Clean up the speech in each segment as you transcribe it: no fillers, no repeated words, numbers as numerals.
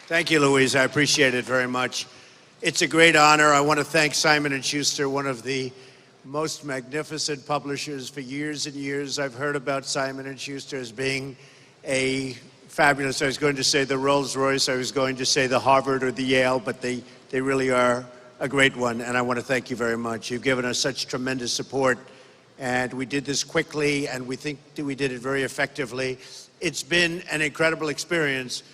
Thank you, Louise. I appreciate it very much. It's a great honor. I want to thank Simon & Schuster, one of the most magnificent publishers. For years and years, I've heard about Simon & Schuster as being a fabulous, I was going to say the Rolls-Royce, I was going to say the Harvard or the Yale, but they really are a great one, and I want to thank you very much. You've given us such tremendous support, and we did this quickly, and we think that we did it very effectively. It's been an incredible experience.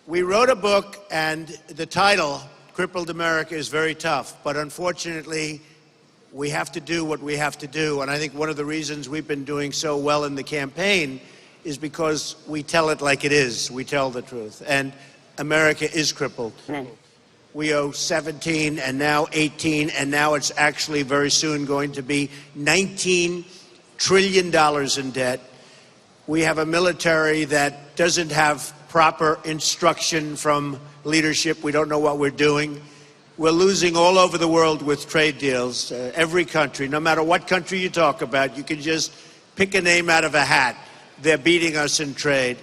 We wrote a book, and the title, Crippled America, is very tough, but unfortunately, we have to do what we have to do, and I think one of the reasons we've been doing so well in the campaign is because we tell it like it is. We tell the truth, and America is crippled. We owe 17 and now 18, and now it's actually very soon going to be $19 trillion in debt. We have a military that doesn't have proper instruction from leadership. We don't know what we're doing. We're losing all over the world with trade deals. Every country, no matter what country you talk about, you can just pick a name out of a hat. They're beating us in trade.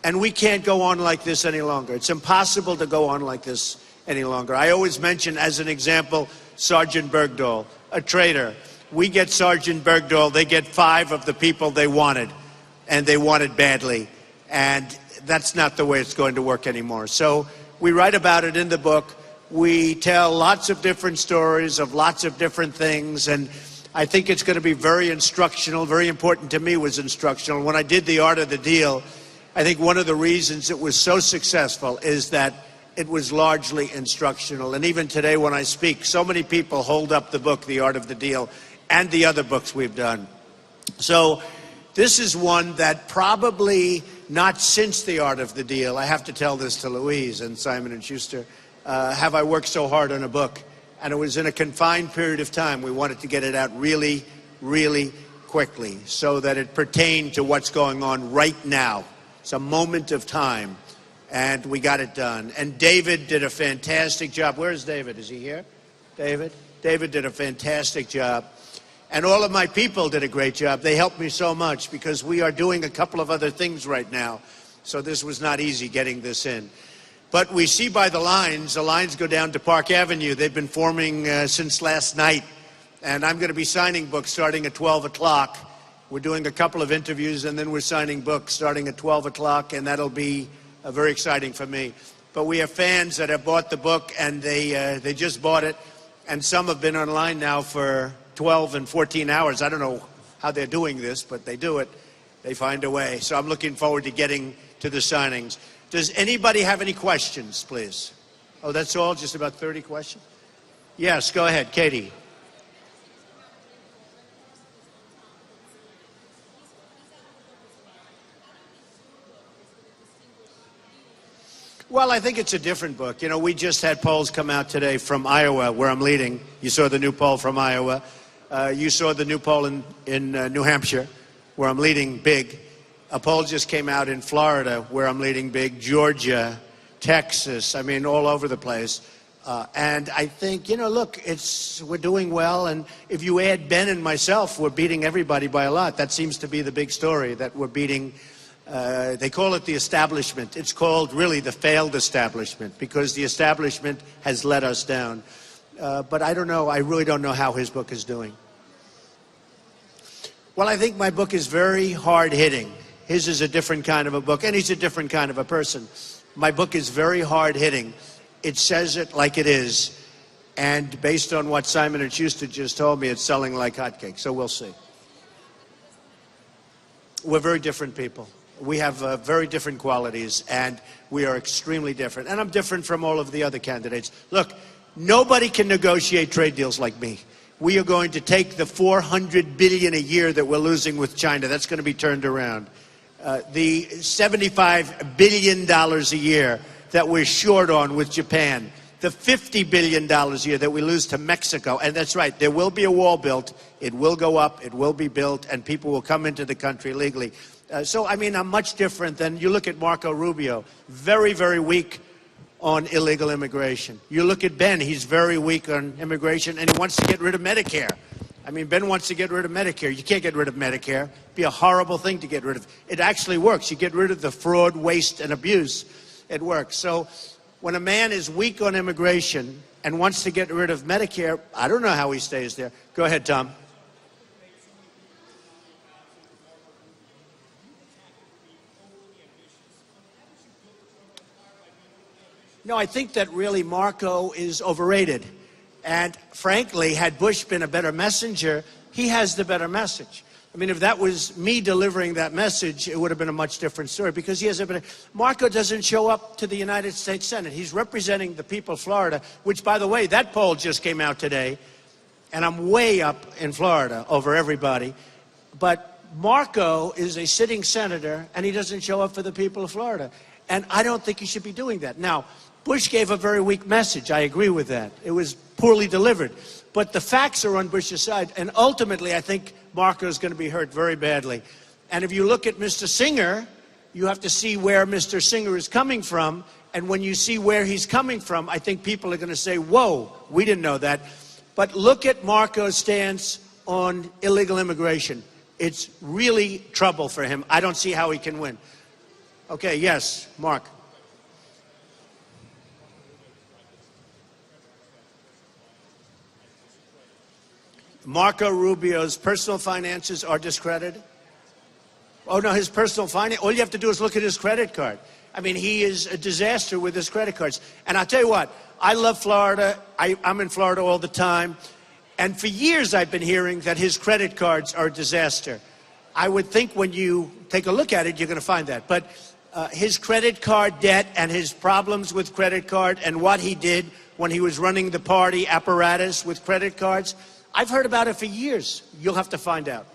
And we can't go on like this any longer. It's impossible to go on like this any longer. I always mention, as an example, Sergeant Bergdahl, a traitor. We get Sergeant Bergdahl, they get 5 of the people they wanted, and they wanted badly. And that's not the way it's going to work anymore. So we write about it in the book. We tell lots of different stories of lots of different things, and I think it's going to be very instructional. Very important to me was instructional. When I did The Art of the Deal, I think one of the reasons it was so successful is that it was largely instructional. And even today when I speak, so many people hold up the book, The Art of the Deal, and the other books we've done. So this is one that probably not since The Art of the Deal, I have to tell this to Louise and Simon & Schuster, have I worked so hard on a book. And it was in a confined period of time. We wanted to get it out really, really quickly so that it pertained to what's going on right now. It's a moment of time, and we got it done. And David did a fantastic job. Where is David? Is he here? David? David did a fantastic job. And all of my people did a great job. They helped me so much because we are doing a couple of other things right now. So this was not easy getting this in. But we see by the lines go down to Park Avenue. They've been forming since last night. And I'm going to be signing books starting at 12 o'clock. We're doing a couple of interviews, and then we're signing books starting at 12 o'clock, and that'll be very exciting for me. But we have fans that have bought the book, and they just bought it. And some have been online now for 12 and 14 hours. I don't know how they're doing this, but they do it. They find a way. So I'm looking forward to getting to the signings. Does anybody have any questions, please? Oh, that's all? Just about 30 questions? Yes, go ahead, Katie. Well, I think it's a different book. You know, we just had polls come out today from Iowa, where I'm leading. You saw the new poll from Iowa. You saw the new poll in New Hampshire, where I'm leading big. A poll just came out in Florida, where I'm leading big, Georgia, Texas, I mean, all over the place. And I think, you know, look, we're doing well. And if you add Ben and myself, we're beating everybody by a lot. That seems to be the big story, that we're beating, they call it the establishment. It's called really the failed establishment, because the establishment has let us down. But I don't know, I really don't know how his book is doing. Well, I think my book is very hard-hitting. His is a different kind of a book, and he's a different kind of a person. My book is very hard-hitting. It says it like it is, and based on what Simon & Schuster just told me, it's selling like hotcakes, so we'll see. We're very different people. We have very different qualities, and we are extremely different. And I'm different from all of the other candidates. Look, nobody can negotiate trade deals like me. We are going to take the $400 billion a year that we're losing with China. That's going to be turned around. The $75 billion a year that we're short on with Japan. The $50 billion a year that we lose to Mexico. And that's right, there will be a wall built. It will go up, it will be built, and people will come into the country legally. So, I mean, I'm much different than, you look at Marco Rubio, very, very weak on illegal immigration. You look at Ben, he's very weak on immigration, and he wants to get rid of Medicare. I mean, Ben wants to get rid of Medicare. You can't get rid of Medicare. It'd be a horrible thing to get rid of. It actually works. You get rid of the fraud, waste, and abuse. It works. So when a man is weak on immigration and wants to get rid of Medicare, I don't know how he stays there. Go ahead, Tom. No, I think that really Marco is overrated. And frankly, had Bush been a better messenger, he has the better message. I mean, if that was me delivering that message, it would have been a much different story because he has a better... Marco doesn't show up to the United States Senate. He's representing the people of Florida, which, by the way, that poll just came out today, and I'm way up in Florida over everybody. But Marco is a sitting senator, and he doesn't show up for the people of Florida. And I don't think he should be doing that. Now, Bush gave a very weak message. I agree with that. It was poorly delivered. But the facts are on Bush's side. And ultimately, I think Marco is going to be hurt very badly. And if you look at Mr. Singer, you have to see where Mr. Singer is coming from. And when you see where he's coming from, I think people are going to say, whoa, we didn't know that. But look at Marco's stance on illegal immigration. It's really trouble for him. I don't see how he can win. Okay, yes, Mark. Marco Rubio's personal finances are discredited? Oh, no, his personal finance, all you have to do is look at his credit card. I mean, he is a disaster with his credit cards. And I'll tell you what, I love Florida. I'm in Florida all the time. And for years I've been hearing that his credit cards are a disaster. I would think when you take a look at it, you're going to find that. But his credit card debt and his problems with credit card and what he did when he was running the party apparatus with credit cards, I've heard about it for years. You'll have to find out.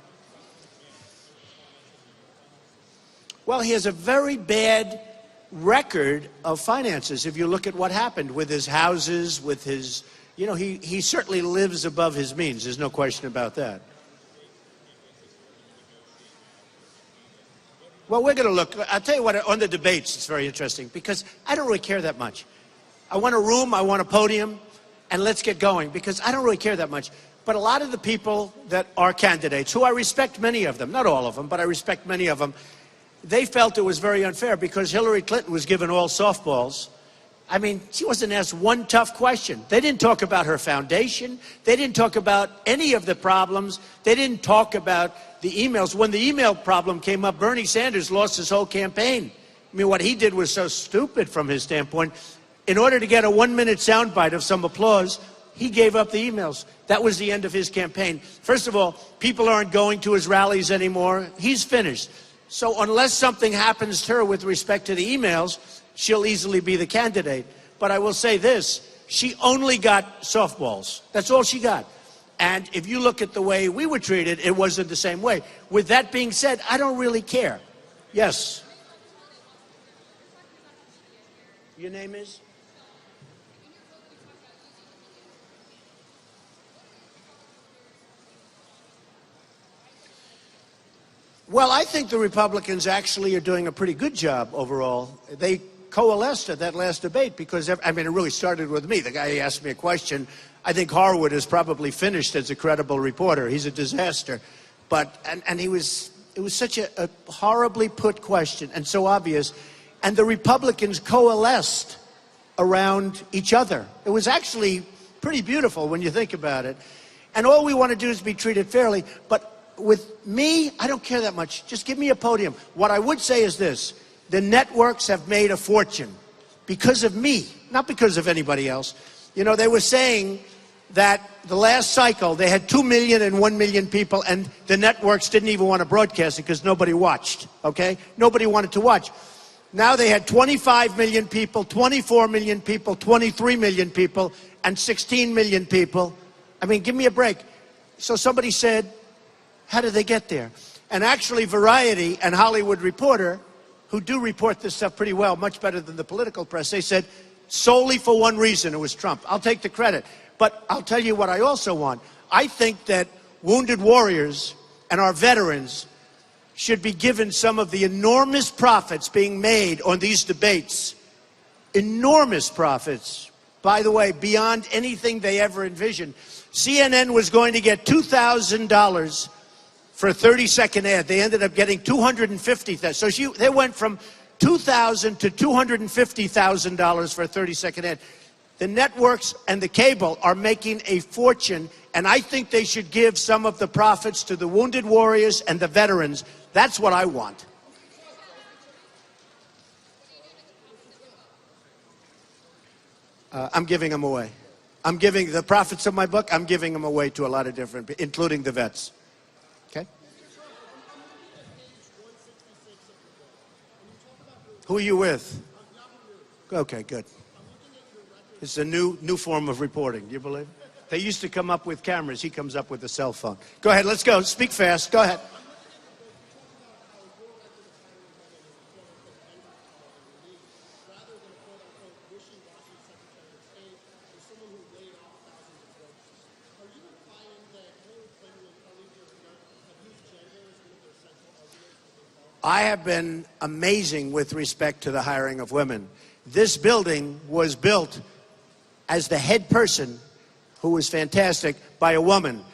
Well, he has a very bad record of finances. If you look at what happened with his houses, with his, you know, he certainly lives above his means. There's no question about that. Well, we're going to look. I'll tell you what, on the debates, it's very interesting because I don't really care that much. I want a room, I want a podium, and let's get going because I don't really care that much. But a lot of the people that are candidates, who I respect many of them, not all of them, but I respect many of them, they felt it was very unfair because Hillary Clinton was given all softballs. I mean, she wasn't asked one tough question. They didn't talk about her foundation. They didn't talk about any of the problems. They didn't talk about the emails. When the email problem came up, Bernie Sanders lost his whole campaign. I mean, what he did was so stupid from his standpoint. In order to get a 1-minute soundbite of some applause, he gave up the emails. That was the end of his campaign. First of all, people aren't going to his rallies anymore. He's finished. So unless something happens to her with respect to the emails, she'll easily be the candidate. But I will say this, she only got softballs. That's all she got. And if you look at the way we were treated, it wasn't the same way. With that being said, I don't really care. Yes. Your name is? Well, I think the Republicans actually are doing a pretty good job overall. They coalesced at that last debate because, I mean, it really started with me. The guy asked me a question. I think Harwood is probably finished as a credible reporter. He's a disaster. But, and it was such a horribly put question and so obvious. And the Republicans coalesced around each other. It was actually pretty beautiful when you think about it. And all we want to do is be treated fairly. But with me, I don't care that much. Just give me a podium. What I would say is this. The networks have made a fortune because of me, not because of anybody else. You know, they were saying that the last cycle, they had 2 million and 1 million people, and the networks didn't even want to broadcast it because nobody watched, okay? Nobody wanted to watch. Now they had 25 million people, 24 million people, 23 million people, and 16 million people. I mean, give me a break. So somebody said, how did they get there? And actually, Variety and Hollywood Reporter, who do report this stuff pretty well, much better than the political press, they said solely for one reason, it was Trump. I'll take the credit. But I'll tell you what I also want. I think that wounded warriors and our veterans should be given some of the enormous profits being made on these debates. Enormous profits, by the way, beyond anything they ever envisioned. CNN was going to get $2,000 for a 30-second ad. They ended up getting $250,000. So they went from $2,000 to $250,000 for a 30-second ad. The networks and the cable are making a fortune, and I think they should give some of the profits to the wounded warriors and the veterans. That's what I want. I'm giving them away. I'm giving the profits of my book, I'm giving them away to a lot of different people, including the vets. Okay? Who are you with? Okay, good. It's a new form of reporting. Do you believe it? They used to come up with cameras. He comes up with a cell phone. Go ahead, let's go. Speak fast. Go ahead. I have been amazing with respect to the hiring of women. This building was built as the head person, who was fantastic, by a woman.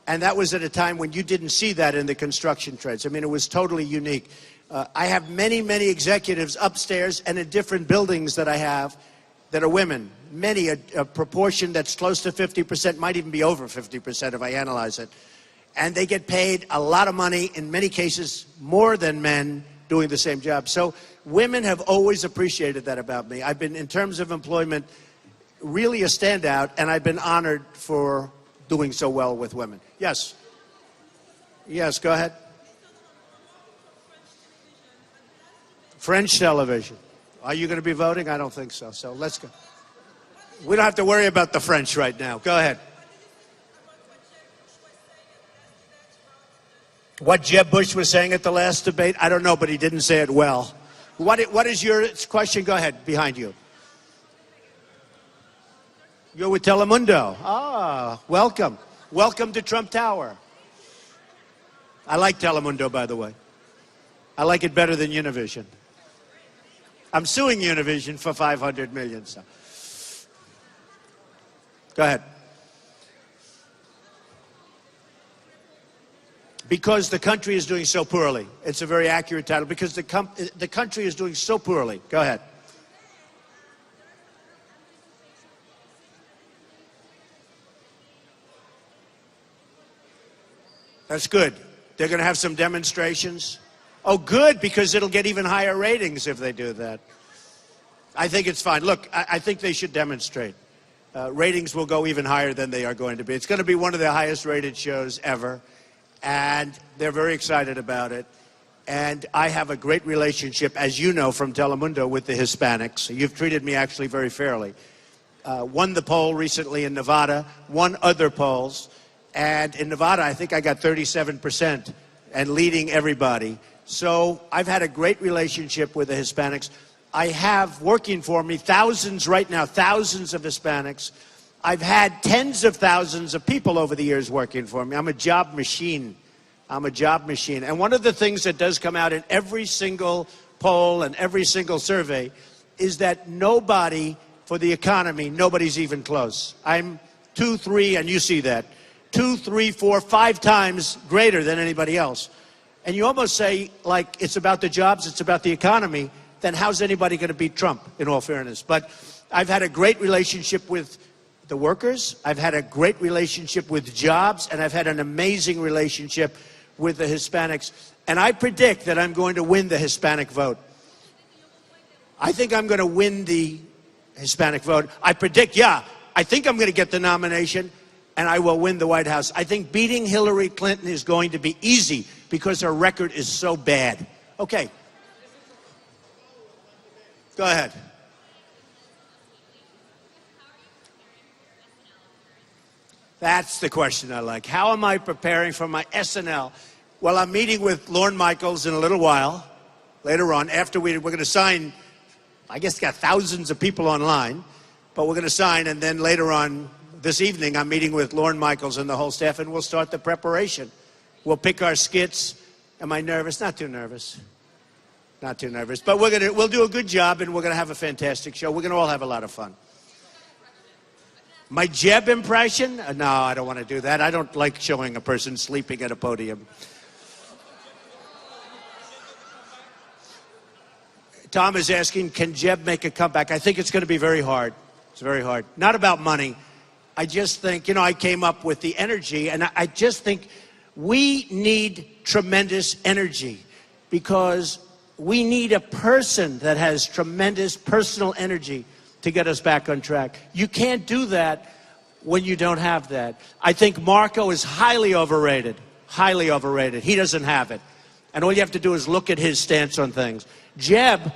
And that was at a time when you didn't see that in the construction trades. I mean, it was totally unique. I have many, many executives upstairs and in different buildings that I have that are women. Many, a proportion that's close to 50%, might even be over 50% if I analyze it. And they get paid a lot of money, in many cases more than men, doing the same job. So women have always appreciated that about me. I've been, in terms of employment, really a standout, and I've been honored for doing so well with women. Yes. Yes, go ahead. French television. Are you going to be voting? I don't think so. So let's go. We don't have to worry about the French right now. Go ahead. What Jeb Bush was saying at the last debate, I don't know, but he didn't say it well. What is your question? Go ahead, behind you. You're with Telemundo. Ah, welcome. Welcome to Trump Tower. I like Telemundo, by the way. I like it better than Univision. I'm suing Univision for $500 million. So. Go ahead. Because the country is doing so poorly. It's a very accurate title. Because the country is doing so poorly. Go ahead. That's good. They're going to have some demonstrations. Oh, good, because it'll get even higher ratings if they do that. I think it's fine. Look, I think they should demonstrate. Ratings will go even higher than they are going to be. It's going to be one of the highest rated shows ever. And they're very excited about it. And I have a great relationship, as you know, from Telemundo with the Hispanics. You've treated me actually very fairly. Won the poll recently in Nevada, won other polls. And in Nevada, I think I got 37% and leading everybody. So I've had a great relationship with the Hispanics. I have working for me thousands right now, thousands of Hispanics. I've had tens of thousands of people over the years working for me. I'm a job machine. I'm a job machine. And one of the things that does come out in every single poll and every single survey is that nobody, for the economy, nobody's even close. I'm 2, 3, and you see that, 2, 3, 4, 5 times greater than anybody else. And you almost say, like, it's about the jobs, it's about the economy, then how's anybody going to beat Trump, in all fairness? But I've had a great relationship with the workers, I've had a great relationship with jobs, and I've had an amazing relationship with the Hispanics. And I predict that I'm going to win the Hispanic vote. I think I'm going to win the Hispanic vote. I predict, I think I'm going to get the nomination, and I will win the White House. I think beating Hillary Clinton is going to be easy because her record is so bad. Okay. Go ahead. That's the question I like. How am I preparing for my SNL? Well, I'm meeting with Lorne Michaels in a little while, later on, after we're going to sign. I guess got thousands of people online, but we're going to sign, and then later on this evening, I'm meeting with Lorne Michaels and the whole staff, and we'll start the preparation. We'll pick our skits. Am I nervous? Not too nervous. Not too nervous. But we'll do a good job, and we're going to have a fantastic show. We're going to all have a lot of fun. My Jeb impression? No, I don't want to do that. I don't like showing a person sleeping at a podium. Tom is asking, can Jeb make a comeback? I think it's going to be very hard. It's very hard. Not about money. I just think, I came up with the energy, and I just think we need tremendous energy because we need a person that has tremendous personal energy to get us back on track. You can't do that when you don't have that. I think Marco is highly overrated. Highly overrated. He doesn't have it. And all you have to do is look at his stance on things. Jeb,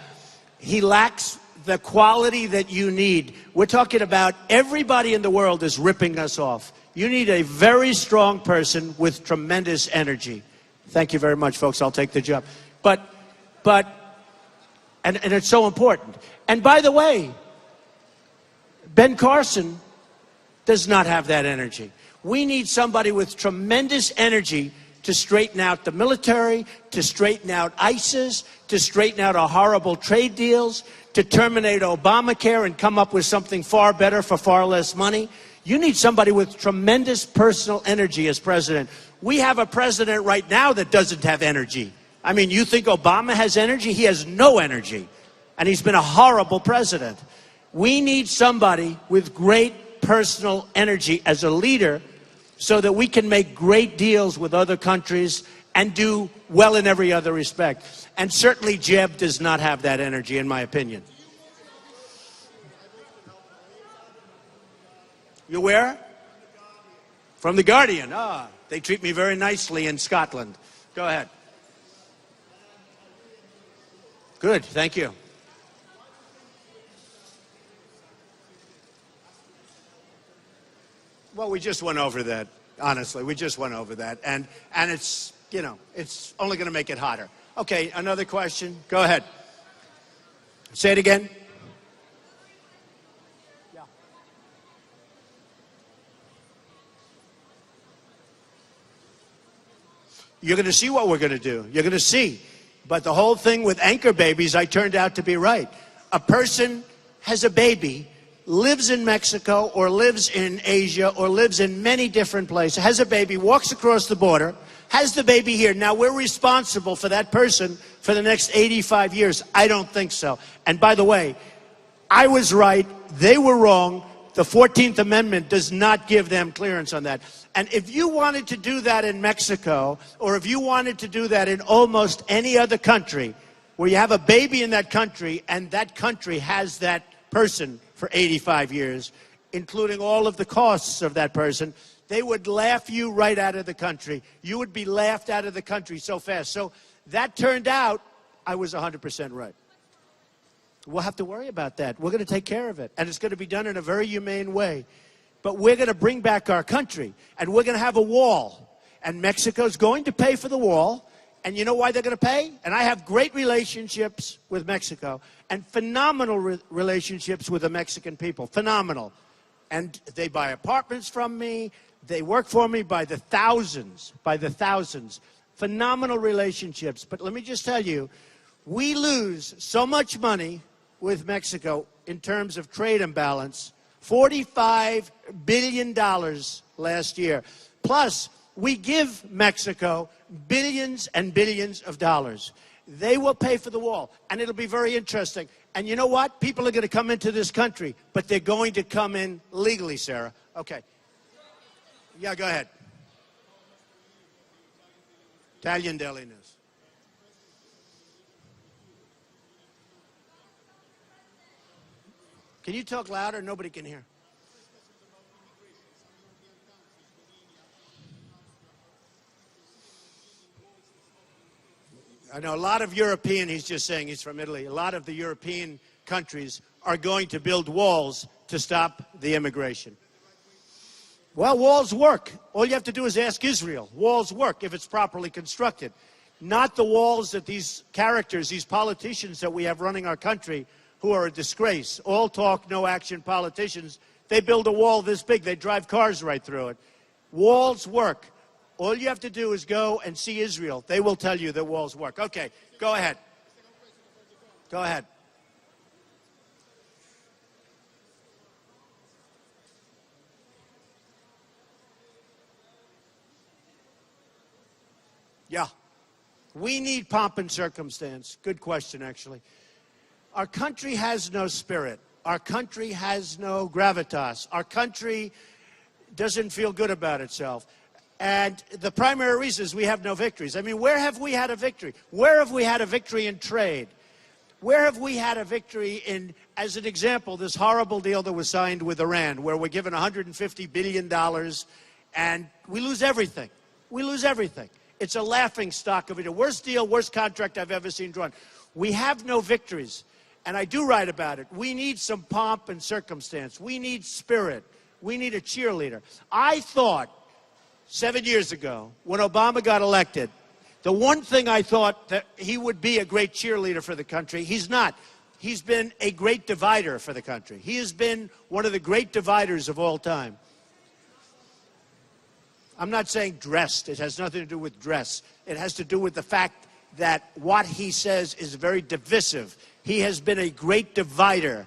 he lacks the quality that you need. We're talking about everybody in the world is ripping us off. You need a very strong person with tremendous energy. Thank you very much, folks. I'll take the job. And it's so important. And by the way, Ben Carson does not have that energy. We need somebody with tremendous energy to straighten out the military, to straighten out ISIS, to straighten out our horrible trade deals, to terminate Obamacare and come up with something far better for far less money. You need somebody with tremendous personal energy as president. We have a president right now that doesn't have energy. I mean, you think Obama has energy? He has no energy. And he's been a horrible president. We need somebody with great personal energy as a leader so that we can make great deals with other countries and do well in every other respect. And certainly Jeb does not have that energy, in my opinion. You where? From The Guardian. Ah, they treat me very nicely in Scotland. Go ahead. Good, thank you. Well, we just went over that, honestly. We just went over that. And it's, it's only going to make it hotter. Okay, another question. Go ahead. Say it again. Yeah. You're going to see what we're going to do. You're going to see. But the whole thing with anchor babies, I turned out to be right. A person has a baby, lives in Mexico or lives in Asia or lives in many different places, has a baby, walks across the border, has the baby here. Now we're responsible for that person for the next 85 years. I don't think so. And by the way, I was right. They were wrong. The 14th Amendment does not give them clearance on that. And if you wanted to do that in Mexico, or if you wanted to do that in almost any other country, where you have a baby in that country and that country has that person for 85 years, including all of the costs of that person, they would laugh you right out of the country. You would be laughed out of the country so fast. So that turned out I was 100% right. We'll have to worry about that. We're going to take care of it. And it's going to be done in a very humane way. But we're going to bring back our country. And we're going to have a wall. And Mexico's going to pay for the wall. And you know why they're going to pay? And I have great relationships with Mexico. And phenomenal relationships with the Mexican people. Phenomenal. And they buy apartments from me. They work for me by the thousands. By the thousands. Phenomenal relationships. But let me just tell you, we lose so much money with Mexico in terms of trade imbalance, $45 billion last year. Plus, we give Mexico billions and billions of dollars. They will pay for the wall, and it'll be very interesting. And you know what? People are going to come into this country, but they're going to come in legally, Sarah. Okay. Yeah, go ahead. Italian Daily News. Can you talk louder? Nobody can hear. I know a lot of European, he's just saying he's from Italy, a lot of the European countries are going to build walls to stop the immigration. Well, walls work. All you have to do is ask Israel. Walls work if it's properly constructed. Not the walls that these characters, these politicians that we have running our country, who are a disgrace. All talk, no action politicians. They build a wall this big. They drive cars right through it. Walls work. All you have to do is go and see Israel. They will tell you that walls work. Okay, go ahead. Go ahead. Yeah. We need pomp and circumstance. Good question, actually. Our country has no spirit. Our country has no gravitas. Our country doesn't feel good about itself. And the primary reason is we have no victories. I mean, where have we had a victory? Where have we had a victory in trade? Where have we had a victory in, as an example, this horrible deal that was signed with Iran, where we're given $150 billion and we lose everything. We lose everything. It's a laughing stock of it. The worst deal, worst contract I've ever seen drawn. We have no victories. And I do write about it. We need some pomp and circumstance. We need spirit. We need a cheerleader. I thought 7 years ago, when Obama got elected, the one thing I thought that he would be a great cheerleader for the country, he's not. He's been a great divider for the country. He has been one of the great dividers of all time. I'm not saying dressed. It has nothing to do with dress. It has to do with the fact that what he says is very divisive. He has been a great divider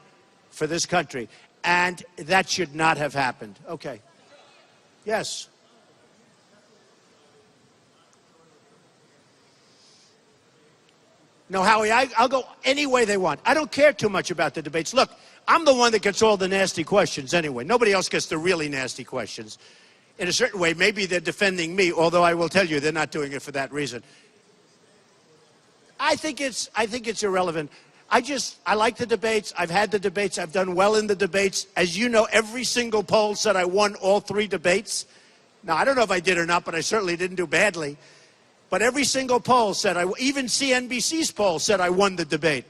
for this country, and that should not have happened. Okay. Yes. No, Howie, I'll go any way they want. I don't care too much about the debates. Look, I'm the one that gets all the nasty questions anyway. Nobody else gets the really nasty questions. In a certain way, maybe they're defending me, although I will tell you they're not doing it for that reason. I think it's irrelevant. I like the debates. I've had the debates. I've done well in the debates. As you know, every single poll said I won all 3 debates. Now, I don't know if I did or not, but I certainly didn't do badly. But every single poll said, even CNBC's poll said I won the debate.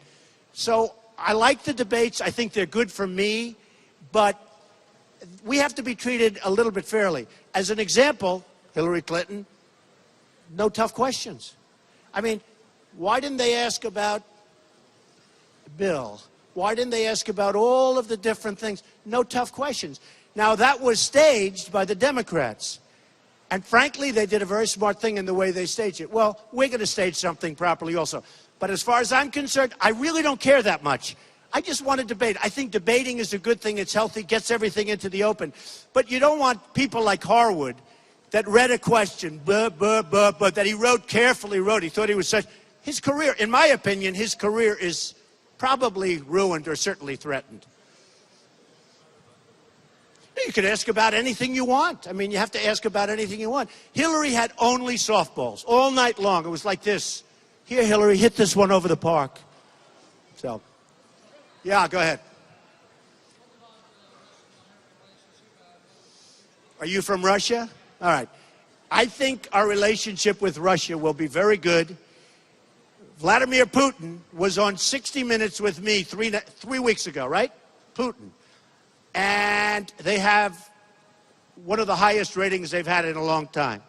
So I like the debates. I think they're good for me. But we have to be treated a little bit fairly. As an example, Hillary Clinton, no tough questions. I mean, why didn't they ask about Bill? Why didn't they ask about all of the different things? No tough questions. Now, that was staged by the Democrats. And frankly, they did a very smart thing in the way they staged it. Well, we're going to stage something properly also. But as far as I'm concerned, I really don't care that much. I just want to debate. I think debating is a good thing. It's healthy, gets everything into the open. But you don't want people like Harwood that read a question, that he wrote carefully, He thought he was such. His career, in my opinion, his career is probably ruined or certainly threatened. You could ask about anything you want. I mean, you have to ask about anything you want. Hillary had only softballs all night long. It was like this. Here, Hillary, hit this one over the park. So, yeah, go ahead. Are you from Russia? All right. I think our relationship with Russia will be very good. Vladimir Putin was on 60 Minutes with me three weeks ago, right? Putin. And they have one of the highest ratings they've had in a long time.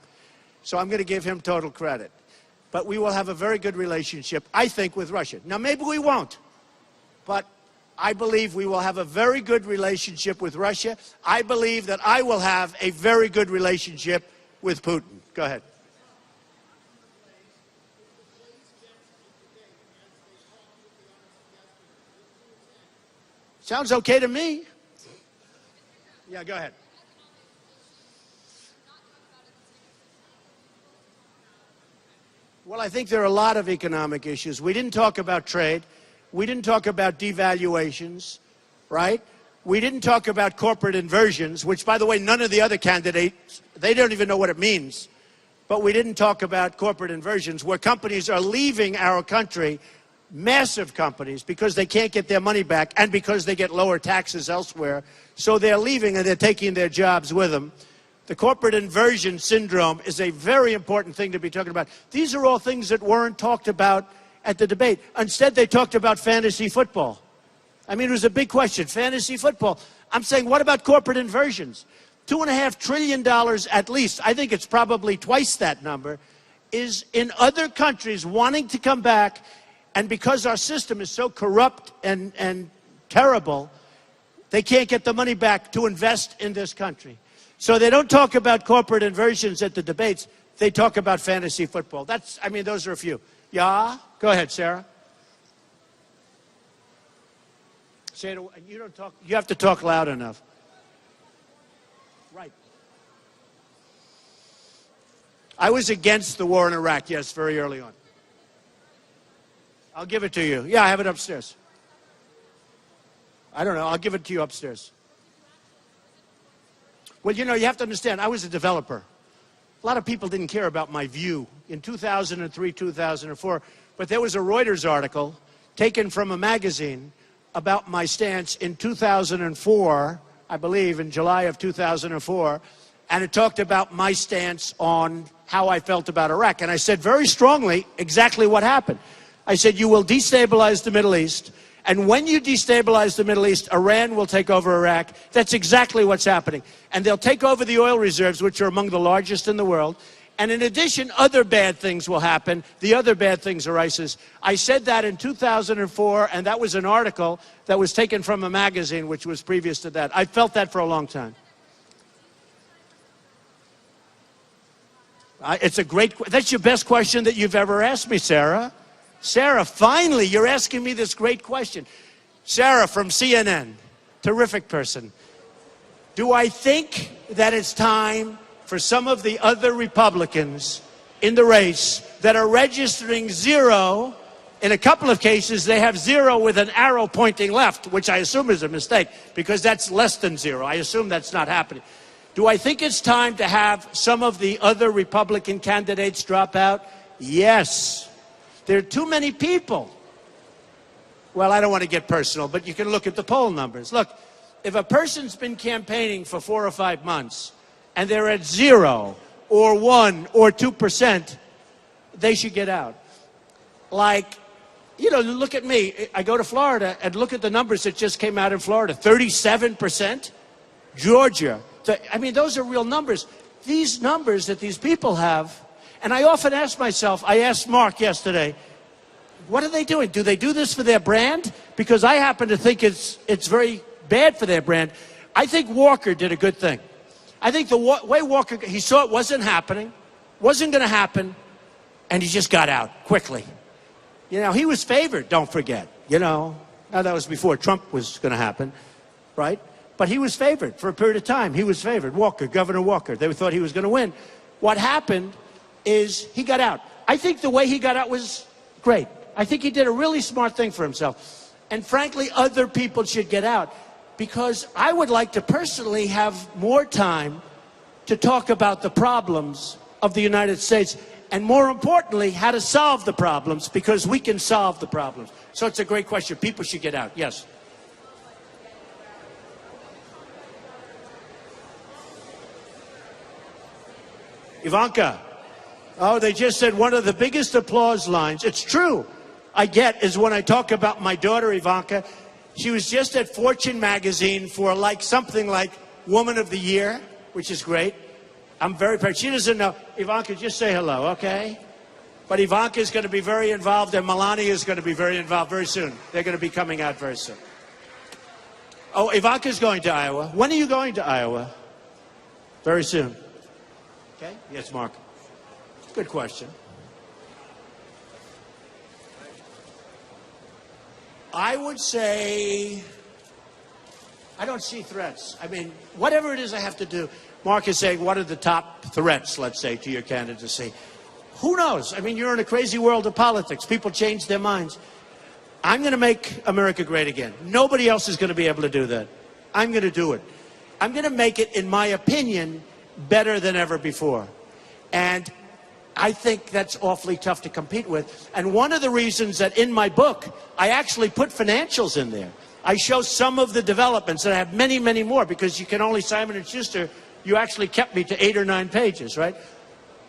So I'm going to give him total credit. But we will have a very good relationship, I think, with Russia. Now, maybe we won't. But I believe we will have a very good relationship with Russia. I believe that I will have a very good relationship with Putin. Go ahead. Sounds okay to me. Yeah, go ahead. Well, I think there are a lot of economic issues. We didn't talk about trade. We didn't talk about devaluations, right? We didn't talk about corporate inversions, which, by the way, none of the other candidates, they don't even know what it means. But we didn't talk about corporate inversions, where companies are leaving our country, massive companies, because they can't get their money back and because they get lower taxes elsewhere. So they're leaving and they're taking their jobs with them. The corporate inversion syndrome is a very important thing to be talking about. These are all things that weren't talked about at the debate. Instead, they talked about fantasy football. I mean, it was a big question, fantasy football. I'm saying, what about corporate inversions? $2.5 trillion at least, I think it's probably twice that number, is in other countries wanting to come back. And because our system is so corrupt and terrible, they can't get the money back to invest in this country. So they don't talk about corporate inversions at the debates. They talk about fantasy football. I mean, those are a few. Yeah? Go ahead, Sarah. Say it. You don't talk. You have to talk loud enough. Right. I was against the war in Iraq, yes, very early on. I'll give it to you. Yeah, I have it upstairs. I don't know. I'll give it to you upstairs. Well, you know, you have to understand, I was a developer. A lot of people didn't care about my view in 2003, 2004, but there was a Reuters article taken from a magazine about my stance in 2004, I believe in July of 2004, and it talked about my stance on how I felt about Iraq. And I said very strongly exactly what happened. I said, you will destabilize the Middle East, and when you destabilize the Middle East, Iran will take over Iraq. That's exactly what's happening. And they'll take over the oil reserves, which are among the largest in the world. And in addition, other bad things will happen. The other bad things are ISIS. I said that in 2004, and that was an article that was taken from a magazine, which was previous to that. I felt that for a long time. It's a great, that's your best question that you've ever asked me, Sarah. Sarah, finally, you're asking me this great question. Sarah from CNN, terrific person. Do I think that it's time for some of the other Republicans in the race that are registering 0? In a couple of cases, they have 0 with an arrow pointing left, which I assume is a mistake, because that's less than 0. I assume that's not happening. Do I think it's time to have some of the other Republican candidates drop out? Yes. There are too many people. Well, I don't want to get personal, but you can look at the poll numbers. Look, if a person's been campaigning for 4 or 5 months and they're at 0 or 1 or 2%, they should get out. Like, you know, look at me. I go to Florida and look at the numbers that just came out in Florida. 37%. Georgia. I mean, those are real numbers. These numbers that these people have, and I often ask myself, I asked Mark yesterday, what are they doing? Do they do this for their brand? Because I happen to think it's very bad for their brand. I think Walker did a good thing. I think the way Walker, he saw it wasn't happening, wasn't going to happen, and he just got out quickly. You know, he was favored, don't forget. You know, now that was before Trump was going to happen, right? But he was favored for a period of time. He was favored. Walker, Governor Walker. They thought he was going to win. What happened is he got out. I think the way he got out was great. I think he did a really smart thing for himself. And frankly, other people should get out, because I would like to personally have more time to talk about the problems of the United States, and more importantly, how to solve the problems, because we can solve the problems. So it's a great question. People should get out. Yes. Ivanka. Oh, they just said one of the biggest applause lines. It's true. I get is when I talk about my daughter, Ivanka. She was just at Fortune magazine for something like Woman of the Year, which is great. I'm very proud. She doesn't know. Ivanka, just say hello, okay? But Ivanka is going to be very involved, and Melania is going to be very involved very soon. They're going to be coming out very soon. Oh, Ivanka's going to Iowa. When are you going to Iowa? Very soon. Okay? Yes, Mark. Good question. I would say I don't see threats. I mean, whatever it is I have to do, Mark is saying, what are the top threats, let's say, to your candidacy? Who knows? I mean, you're in a crazy world of politics. People change their minds. I'm going to make America great again. Nobody else is going to be able to do that. I'm going to do it. I'm going to make it, in my opinion, better than ever before. And I think that's awfully tough to compete with. And one of the reasons that in my book, I actually put financials in there. I show some of the developments, and I have many, many more, because you can only, Simon & Schuster, you actually kept me to 8 or 9 pages, right?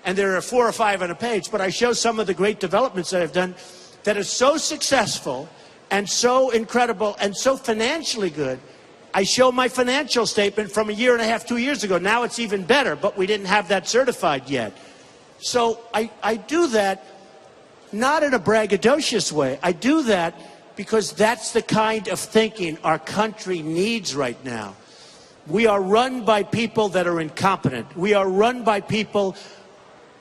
And there are 4 or 5 on a page, but I show some of the great developments that I've done that are so successful and so incredible and so financially good. I show my financial statement from a year and a half, 2 years ago. Now it's even better, but we didn't have that certified yet. So I do that not in a braggadocious way. I do that because that's the kind of thinking our country needs right now. We are run by people that are incompetent. We are run by people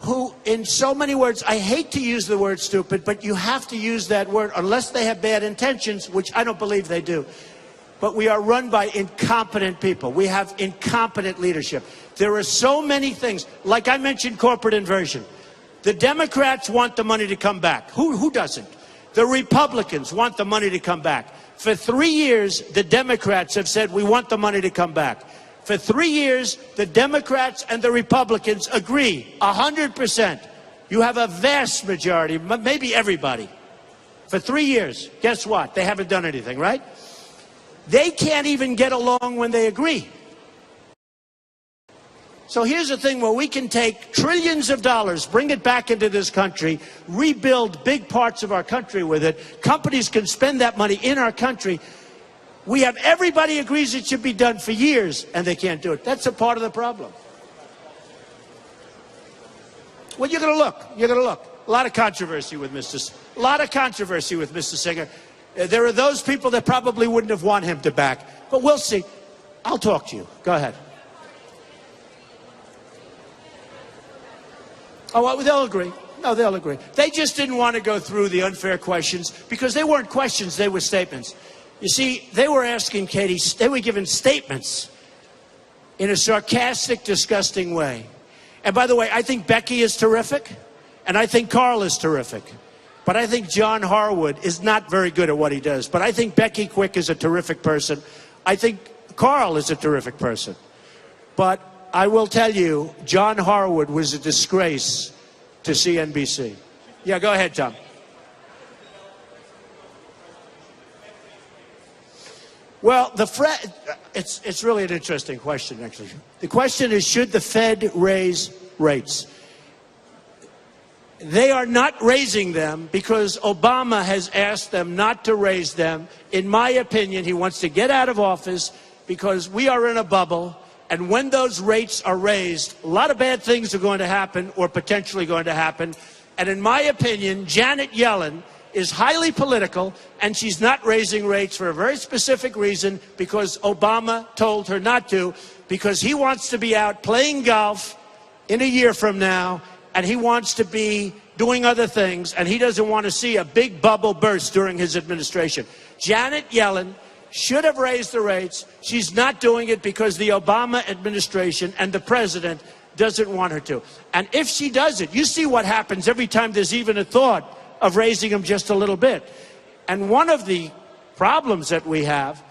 who, in so many words, I hate to use the word stupid, but you have to use that word unless they have bad intentions, which I don't believe they do. But we are run by incompetent people. We have incompetent leadership. There are so many things, like I mentioned corporate inversion. The Democrats want the money to come back. Who doesn't? The Republicans want the money to come back. For 3 years, the Democrats have said, we want the money to come back. For 3 years, the Democrats and the Republicans agree, 100%. You have a vast majority, maybe everybody. For 3 years, guess what? They haven't done anything, right? They can't even get along when they agree. So here's the thing where we can take trillions of dollars, bring it back into this country, rebuild big parts of our country with it. Companies can spend that money in our country. We have everybody agrees it should be done for years, and they can't do it. That's a part of the problem. Well, you're going to look. You're going to look. A lot of controversy with Mr. Singer. There are those people that probably wouldn't have wanted him to back, but we'll see. I'll talk to you. Go ahead. Oh, well, they'll agree. No, they'll agree. They just didn't want to go through the unfair questions because they weren't questions, they were statements. You see, they were asking Katie, they were giving statements in a sarcastic, disgusting way. And by the way, I think Becky is terrific, and I think Carl is terrific. But I think John Harwood is not very good at what he does. But I think Becky Quick is a terrific person. I think Carl is a terrific person. But I will tell you, John Harwood was a disgrace to CNBC. Yeah, go ahead, Tom. Well, it's really an interesting question, actually. The question is, should the Fed raise rates? They are not raising them because Obama has asked them not to raise them. In my opinion, he wants to get out of office because we are in a bubble. And when those rates are raised, a lot of bad things are going to happen or potentially going to happen. And in my opinion, Janet Yellen is highly political, and she's not raising rates for a very specific reason, because Obama told her not to, because he wants to be out playing golf in a year from now, and he wants to be doing other things, and he doesn't want to see a big bubble burst during his administration. Janet Yellen should have raised the rates. She's not doing it because the Obama administration and the president doesn't want her to. And if she does it, you see what happens every time there's even a thought of raising them just a little bit. And one of the problems that we have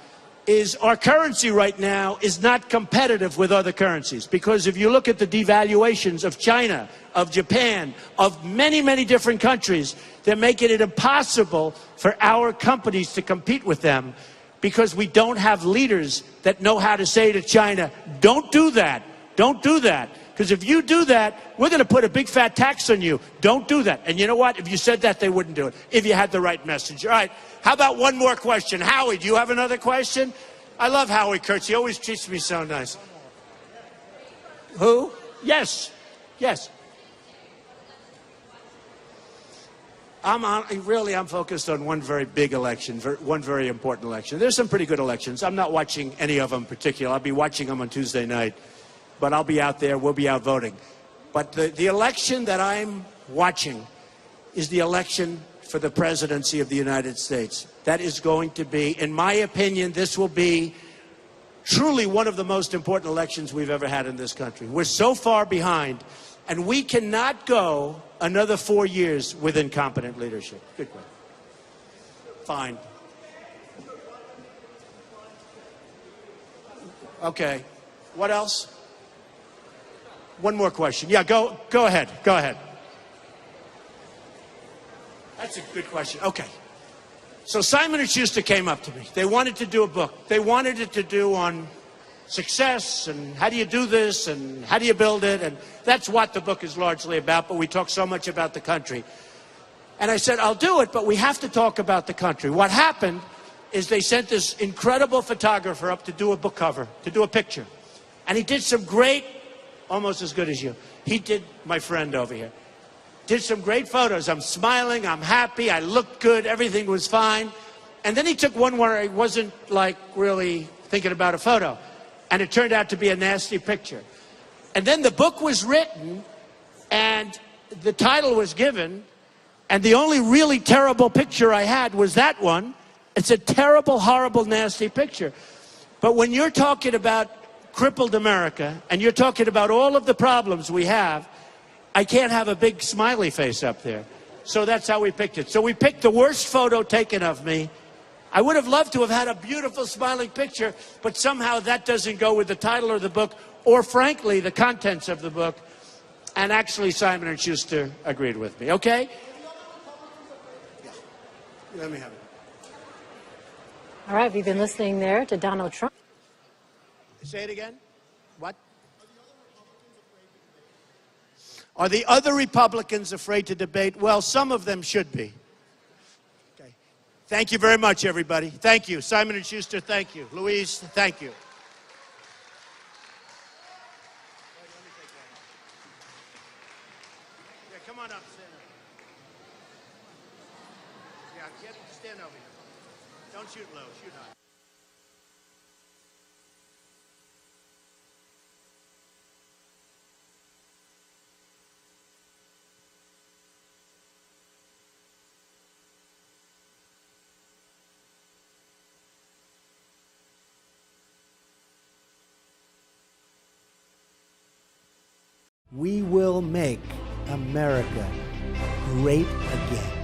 is our currency right now is not competitive with other currencies. Because if you look at the devaluations of China, of Japan, of many, many different countries, they're making it impossible for our companies to compete with them, because we don't have leaders that know how to say to China, don't do that, don't do that. Because if you do that, we're going to put a big fat tax on you. Don't do that. And you know what? If you said that, they wouldn't do it, if you had the right message. All right, how about one more question? Howie, do you have another question? I love Howie Kurtz. He always treats me so nice. Who? Yes, yes. I'm focused on one very big election, one very important election. There's some pretty good elections. I'm not watching any of them in particular. I'll be watching them on Tuesday night. But I'll be out there. We'll be out voting. But the election that I'm watching is the election for the presidency of the United States. That is going to be, in my opinion, this will be truly one of the most important elections we've ever had in this country. We're so far behind, and we cannot go another 4 years with incompetent leadership. Good question. Fine. Okay. What else? One more question. Yeah, go ahead. Go ahead. That's a good question. Okay. So Simon & Schuster came up to me. They wanted to do a book. They wanted it to do on success and how do you do this and how do you build it. And that's what the book is largely about, but we talk so much about the country. And I said, I'll do it, but we have to talk about the country. What happened is they sent this incredible photographer up to do a book cover, to do a picture. And he did some great, almost as good as you. He did, my friend over here, did some great photos. I'm smiling, I'm happy, I looked good, everything was fine. And then he took one where I wasn't like really thinking about a photo. And it turned out to be a nasty picture. And then the book was written and the title was given. And the only really terrible picture I had was that one. It's a terrible, horrible, nasty picture. But when you're talking about crippled America, and you're talking about all of the problems we have, I can't have a big smiley face up there. So that's how we picked it. So we picked the worst photo taken of me, I would have loved to have had a beautiful smiling picture, but somehow that doesn't go with the title of the book, or frankly, the contents of the book. And actually, Simon & Schuster agreed with me, okay? Yeah. Let me have it. All right, we've been listening there to Donald Trump. Say it again? What? Are the other Republicans afraid to debate? Well, some of them should be. Okay. Thank you very much, everybody. Thank you. Simon & Schuster, thank you. Louise, thank you. Yeah, come on up, stand up. Yeah, stand over here. Don't shoot low, shoot high. We will make America great again.